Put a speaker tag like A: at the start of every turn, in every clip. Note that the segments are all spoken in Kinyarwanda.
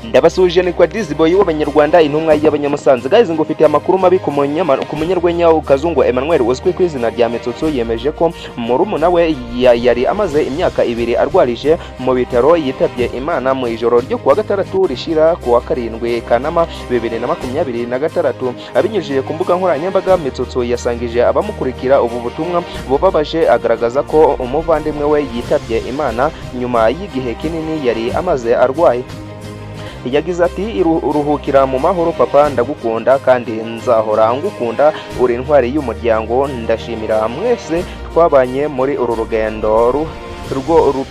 A: Ndabasuje ni kwa Dizboy w'Abanyarwanda intumwa y'Abanyamusanze. Guys, ngo ufite amakuru mabi ku munyarwenya Kazungu Emmanuel uzwi ku izina rya Mitsutsu yemeje ko murumuna we yari amaze imyaka 2 arwarije mu bitaro yitabye Imana mu ijoro ryo kuwa gatandatu rishira kuwa 7 Kanama 2026. Abinyujije ku mbuga nkoranyambaga, Mitsutsu yasangije abamukurikira ubu butumwa bubabaje agaragaza ko umuvandimwe we yitabye Imana nyuma y'igihe kinini yari amaze arwaye. Yagize ati, uruhukira mu mahoro papa, ndagukunda kandi nzahora ngukunda, uri intwari y'umuryango. Ndashimira mwese twabanye muri uru rugendo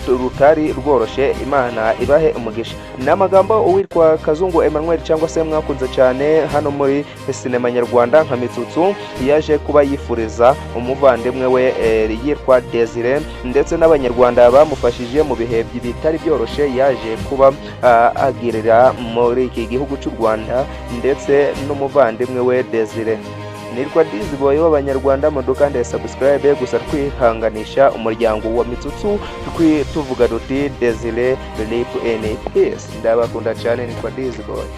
A: rutari rworoshe, Imana ibahe umugisha. N'amagambo uwitwa Kazungu Emmanuel cyangwa se mwakunze cyane hano muri sinema nyarwanda nka Mitsutsu yaje kuba yifuriza umuvandimwe we yitwa Desire ndetse n'Abanyarwanda bamufashije mu bihe bitari byoroshye yaje kuba agirira muri iki gihugu cy'u Rwanda ndetse n'umuvandimwe we Desire. Nitwa Dizboy w'Abanyarwanda, mudukande subscribe gusa twihanganisha umuryango wa Mitsutsu tuvuga duti Desire live in peace. Ndabakunda cyane, nitwa Dizboy.